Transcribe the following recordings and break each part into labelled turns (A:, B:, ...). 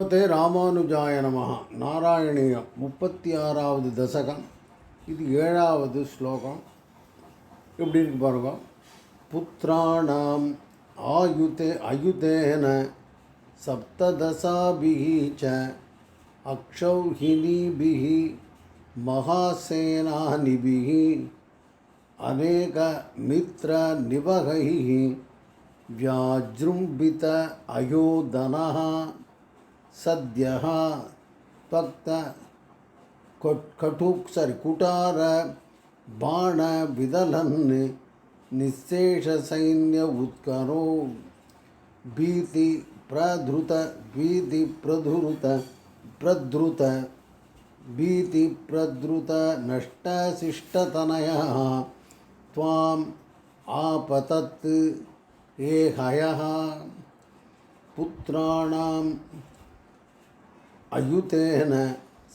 A: ஸ்ரீமதே ராமானுஜாய நமஹ. நாராயணியம் 36வது தசகம். இது 7வது ஸ்லோகம். எப்படி இருக்கு பாருங்க. புத்ராணாம் அயுதேன சப்ததசாபிஹி ச அக்ஷௌஹினீபிஹி மகாசேனானிபிஹி அநேக மித்ர நிவகைஹி வியாஜ்ரும்பித அயோதனஹ सद्यः त्वक्त कुटार बाण विदलन् निःशेष सैन्य उत्करो भीति प्रधृत नष्टशिष्टतनयः त्वाम् आपतत् ये हयः पुत्राणाम् अयुतेन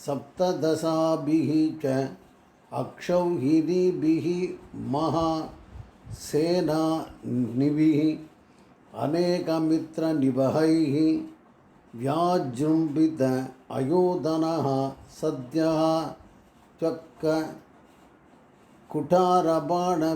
A: सप्तदशाभिः च अक्षौहिणीभिः महासेनानिभिः अनेकमित्रनिवहैः व्याजृम्भित अयोधनः सद्यः त्वक्क कुटारबाणविदलन्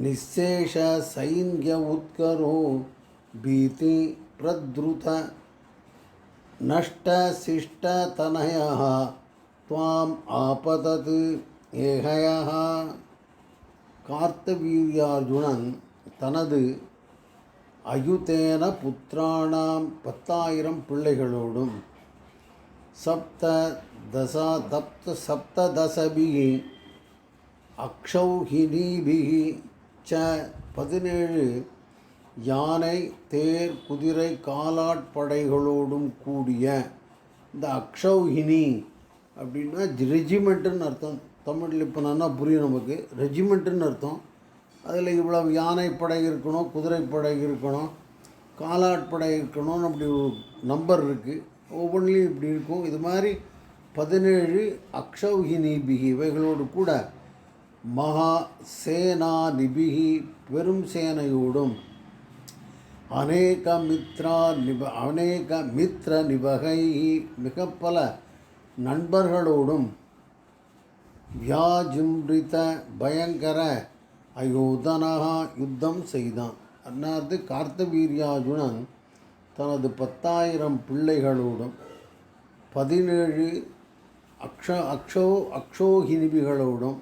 A: निःशेष सैन्य उत्करो भीति प्रधृत नष्टशिष्टतनयः त्वाम् आपतत् ஏகயः. கார்த்தவீர்யார்ஜுனன் தனது அயுதேன புத்திராணாம் 10,000 பிள்ளைகளோடும் சப்ததசபிஹி அக்ஷௌஹிணீபிஹி ச 17 யானை தேர் குதிரை காலாட்படைகளோடும் கூடிய இந்த அக்ஷௌஹினி அப்படின்னா ரெஜிமெண்ட்டுன்னு அர்த்தம். தமிழில் இப்போ நல்லா புரியும் நமக்கு. ரெஜிமெண்ட்டுன்னு அர்த்தம். அதில் இவ்வளவு யானைப்படை இருக்கணும், குதிரைப்படை இருக்கணும், காலாட்படை இருக்கணும்னு அப்படி ஒரு நம்பர் இருக்குது. ஒவ்வொன்றிலையும் இப்படி இருக்கும். இது மாதிரி 17 அக்ஷௌஹினிபிகி இவைகளோடு கூட மகா சேனானிபிகி பெரும் சேனையோடும் அநேக மித்ர நிவகை மிக பல நண்பர்களோடும் வியாஜிம்ரித பயங்கர அயோதனகா யுத்தம் செய்தான். அன்னார்து கார்த்தவீர்யார்ஜுனன் தனது 10,000 பிள்ளைகளோடும் 17 அக்ஷோஹினிபிகளோடும்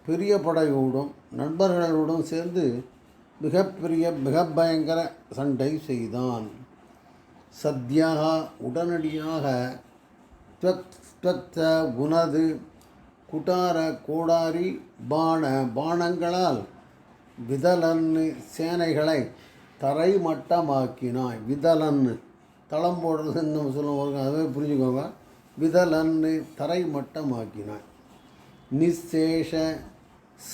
A: பெரிய படையோடும் நண்பர்களோடும் சேர்ந்து மிக பயங்கர சண்டை செய்தான். சத்யாக உடனடியாக உனது குட்டார கோடாரி பாணங்களால் விதலன் சேனைகளை தரைமட்டமாக்கினாய். விதலன் தளம் போடுறதுன்னு நம்ம சொல்லுவோம், அதுவே புரிஞ்சுக்கோங்க. விதலன் தரைமட்டமாக்கினாய். நிசேஷ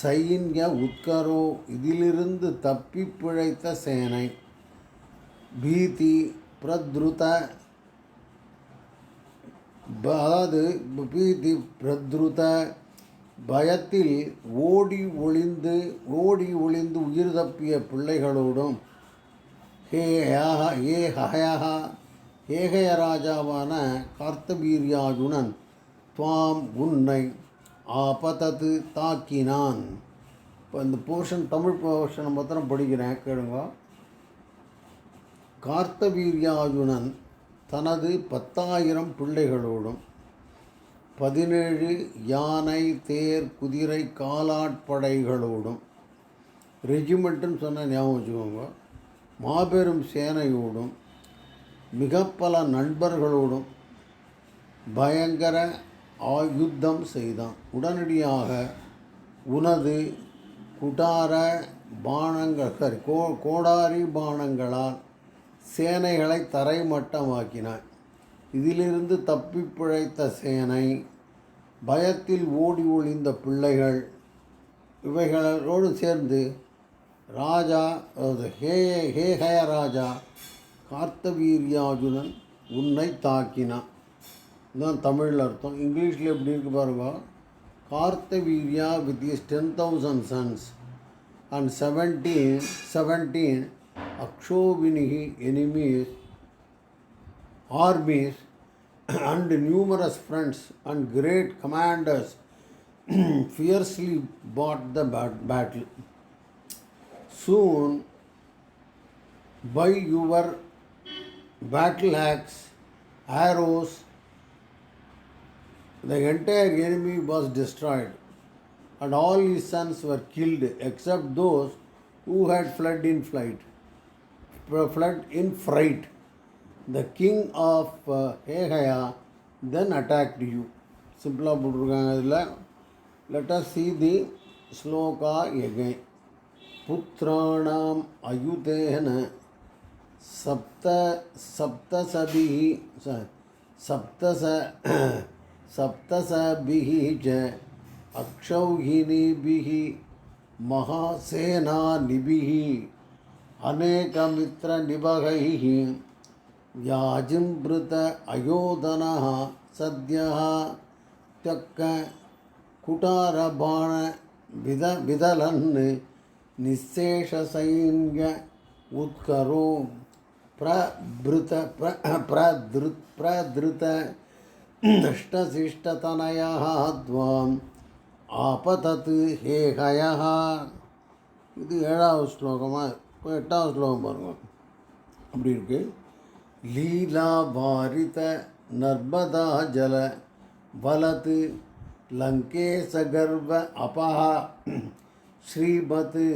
A: சைன்ய உத்கரோ இதிலிருந்து தப்பி பிழைத்த சேனை. பீதி பிரத்ருத பயத்தில் ஓடி ஒளிந்து உயிர் தப்பிய பிள்ளைகளோடும் ஏகய ராஜாவான கார்த்தவீர்யார்ஜுனன் துவாம் உன்னை ஆபத்தது தாக்கினான். இப்போ இந்த போர்ஷன் தமிழ் போர்ஷனை மாத்திரம் படிக்கிறேன், கேளுங்க. கார்த்தவீர்யார்ஜுனன் தனது 10,000 பிள்ளைகளோடும் 17 யானை தேர் குதிரை காலாட்படைகளோடும், ரெஜிமெண்ட்டுன்னு சொன்ன ஞாபகம் வச்சுக்கோங்க, மாபெரும் சேனையோடும் மிக பல நண்பர்களோடும் பயங்கர யுத்தம் செய்தான். உடனடியாக உனது குட்டார கோடாரி பாணங்களால் சேனைகளை தரைமட்டமாக்கினாய். இதிலிருந்து தப்பி பிழைத்த சேனை, பயத்தில் ஓடி ஒளிந்த பிள்ளைகள் இவைகளோடு சேர்ந்து ராஜா ஹேகய ராஜா கார்த்தவீர்யார்ஜுனன் உன்னை தாக்கினான். இதுதான் தமிழில் அர்த்தம். இங்கிலீஷில் எப்படி இருக்கு பாருங்க. கார்த்தவீர்யா with his 10,000 sons and 17 Akshobinihi enemies, armies, and numerous friends and great commanders fiercely fought the battle. Soon, by your battle axe, arrows, the entire enemy was destroyed, and all his sons were killed except those who had fled in fright. The king of Ahaya then attacked you. Simply போட்டிருக்காங்க. Let us see the sloka again. Putranam ayudena saptasabihi saptasabihi ja akshauhinibihi महासेनानिभिः अनेकमित्रनिभगैः व्याजिम्बृत अयोधनः सद्यः त्यक्क कुटारबाण विदलन् निःशेषसैन्य उत्करो प्रधृत नष्टशिष्टतनयः द्वाम् ஆபதத் ஹேகயா. இது 7வது ஸ்லோகமாக. இப்போ 8வது ஸ்லோகம் பாருங்கள். அப்படி இருக்கு. லீலா பாரித நர்மதா ஜல வலத் லங்கேசகர்வ அபஹா ஸ்ரீமத்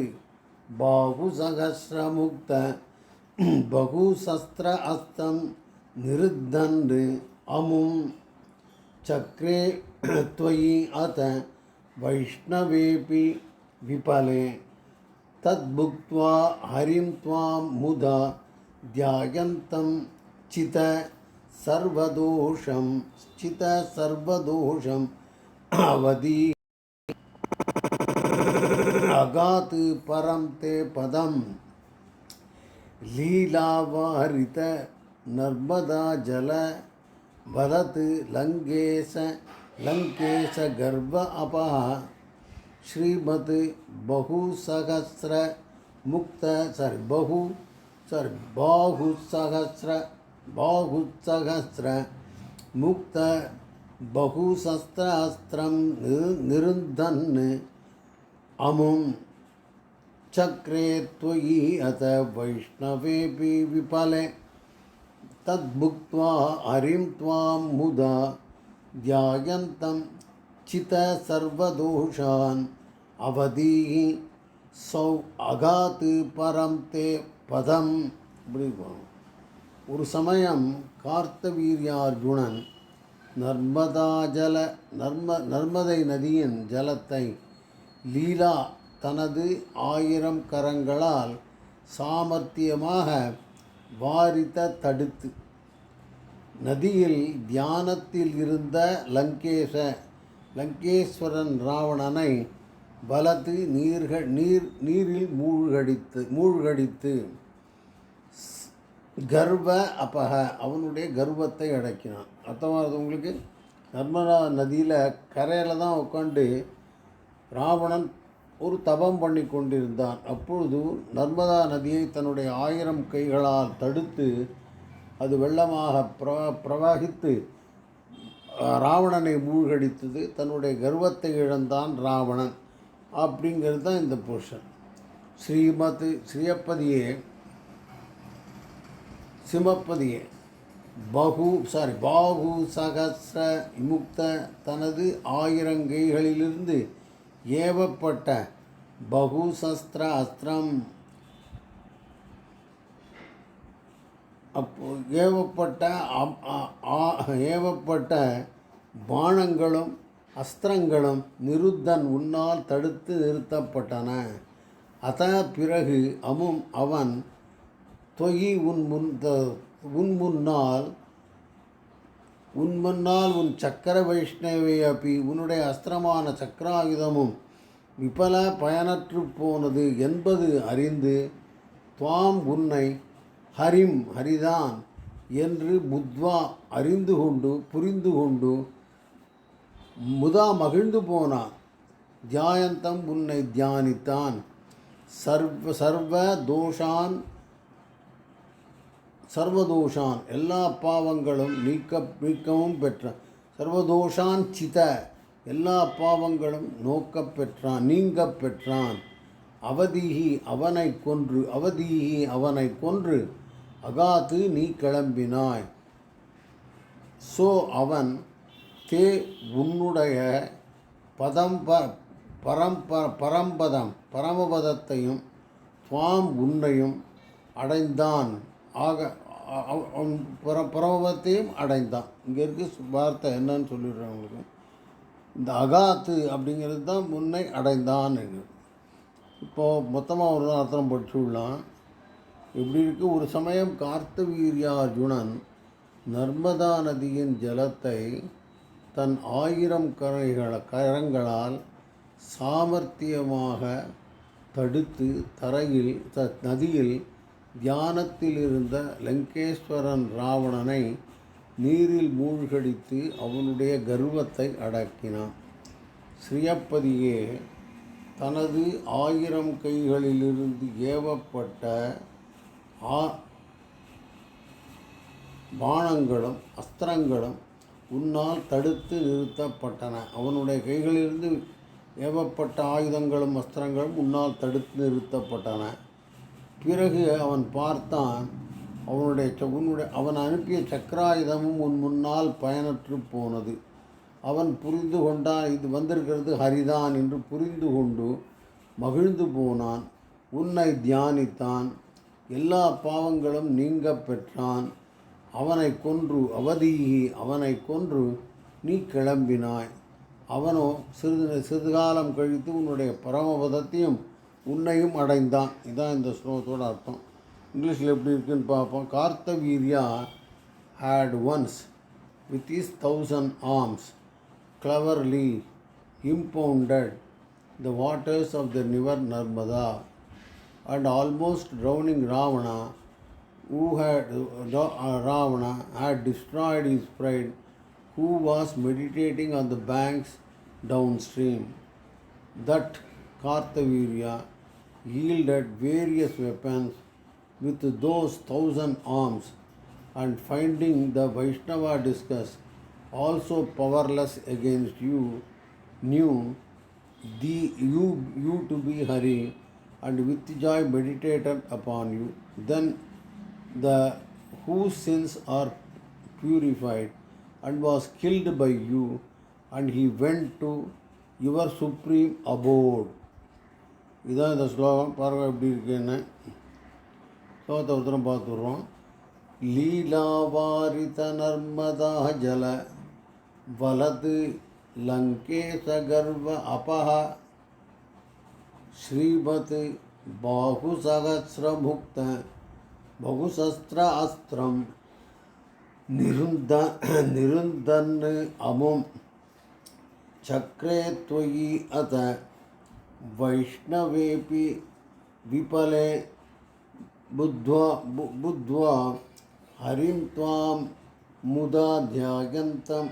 A: பாகுசகஸ்ரமுக்த பகுசஸ்திர அஸ்தம் நிருத்தன் அமும் சக்ரே त्वयि अत वैष्णवेऽपि विपले तद्भुक्त्वा हरिं त्वां मुदा ध्यायन्तं चित सर्वदोषम् अवधि अगात् परं ते पदं लीलावारित नर्मदा जल वदत् लंकेश गर्भ अपः श्रीमत् बहुसहस्र मुक्त बहुशस्त्रास्त्रं निरुद्धन् अमुं चक्रे त्वयि अत वैष्णवेऽपि विपले तद्भुक्त्वा हरिं त्वां मुदा ध्यायन्तं चित सर्वदोषान् अवधीः सौ अगात् परं ते பதம். இப்படி போகணும். ஒரு சமயம் கார்த்தவீர்யார்ஜுனன் நர்மதை நதியின் ஜலத்தை லீலா தனது 1000 கரங்களால் சாமர்த்தியமாக வாரித்த தடுத்து நதியில் தியானத்தில் இருந்த லங்கேஸ்வரன் ராவணனை பலத்து நீரில் மூழ்கடித்து கர்வ அபக அவனுடைய கர்வத்தை அடக்கினான். அர்த்தமானது உங்களுக்கு? நர்மதா நதியில் கரையில் தான் உட்காந்து ராவணன் ஒரு தபம் பண்ணி கொண்டிருந்தான். அப்பொழுது நர்மதா நதியை தன்னுடைய 1000 கைகளால் தடுத்து அது வெள்ளமாக பிரவகித்து ராவணனை மூழ்கடித்தது. தன்னுடைய கர்வத்தை இழந்தான் ராவணன். அப்படிங்கிறது தான் இந்த போர்ஷன். ஸ்ரீயப்பதியே சிமப்பதியே பாகு சகஸ்ர விமுக்த தனது 1000 கைகளிலிருந்து ஏவப்பட்ட பகுசஸ்திர அஸ்திரம் ஏவப்பட்ட பாணங்களும் அஸ்திரங்களும் நிருத்தன் உன்னால் தடுத்து நிறுத்தப்பட்டன. அத பிறகு அவன் தொயி உன் முன்னால் உன் சக்கர வைஷ்ணவே அப்பி உன்னுடைய அஸ்திரமான சக்கராயுதமும் விபல பயனற்று போனது என்பது அறிந்து துவாம் உன்னை ஹரிதான் என்று புத்வா அறிந்து கொண்டு புரிந்து கொண்டு முதா மகிழ்ந்து போனான். தியாயந்தம் உன்னை தியானித்தான். சர்வ தோஷான் சர்வதோஷான் எல்லா பாவங்களும் நீக்கவும் பெற்றான். சர்வதோஷான் சித எல்லா பாவங்களும் நோக்கப் பெற்றான், நீங்க பெற்றான். அவதீஹி அவனை கொன்று அகாத்து நீ கிளம்பினாய். ஸோ அவன் தே உன்னுடைய பரமபதத்தையும் துவாம் உன்னையும் அடைந்தான். ஆக பரமபதத்தையும் அடைந்தான். இங்கே இருக்க வார்த்தை என்னன்னு சொல்லிடுறேன் உங்களுக்கு. இந்த அகாத்து அப்படிங்கிறது தான் முன்னை அடைந்தான். இப்போது மொத்தமாக ஒரு அர்த்தம் படிச்சுடலாம். இப்படி இருக்கு. ஒரு சமயம் கார்த்தவீர்யார்ஜுனன் நர்மதா நதியின் ஜலத்தை தன் 1000 கரங்களால் சாமர்த்தியமாக தடுத்து நதியில் தியானத்தில் இருந்த லங்கேஸ்வரன் ராவணனை நீரில் மூழ்கடித்து அவனுடைய கர்வத்தை அடக்கினான். ஸ்ரீயப்பதியே தனது 1000 கைகளிலிருந்து ஏவப்பட்ட பாணங்களும் அஸ்திரங்களும் உன்னால் தடுத்து நிறுத்தப்பட்டன. அவனுடைய கைகளிலிருந்து ஏவப்பட்ட ஆயுதங்களும் அஸ்திரங்களும் உன்னால் தடுத்து நிறுத்தப்பட்டன. பிறகு அவன் பார்த்தான், அவன் அனுப்பிய சக்கராயுதமும் உன் முன்னால் பயனற்று போனது. அவன் புரிந்து கொண்டான், இது வந்திருக்கிறது ஹரிதான் என்று புரிந்து கொண்டு மகிழ்ந்து போனான். உன்னை தியானித்தான், எல்லா பாவங்களும் நீங்க பெற்றான். அவனை கொன்று நீ கிளம்பினாய். அவனோ சிறிது காலம் கழித்து உன்னுடைய பரமபதத்தையும் உன்னையும் அடைந்தான். இதுதான் இந்த ஸ்லோகத்தோட அர்த்தம். இங்கிலீஷில் எப்படி இருக்குன்னு பார்ப்போம். கார்த்தவீர்யா had once with his 1000 arms cleverly impounded the waters of the river Narmada and almost drowning Ravana had destroyed his pride, who was meditating on the banks downstream. That Kartavirya yielded various weapons with those 1000 arms, and finding the Vaishnava discus also powerless against you, knew you to be Hari, and with joy meditated upon you. Then whose sins are purified and was killed by you, and he went to your supreme abode. இதுதான் இந்த ஸ்லோகம். பாருங்க எப்படி இருக்குன்னு. ஸ்லோகத்தை உத்தரம் பார்த்துடுறோம். லீலாவாரித நர்மதா ஜல வலது லங்கேச கர்வ அபஹ ஸ்ரீமத் பகுசஸ்திர அஸ்திரம் நிருந்தன் அமும் சக்ரே त्वयि अत வைஷ்ணவேபி விபலே बुद्ध्वा हरिं त्वां मुदा ध्यायन्तं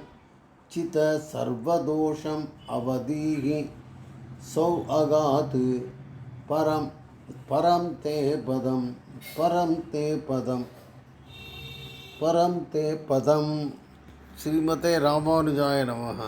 A: चित सर्वदोषम् अवधीः सौ अगात् परं ते पदं श्रीमते रामानुजाय नमः.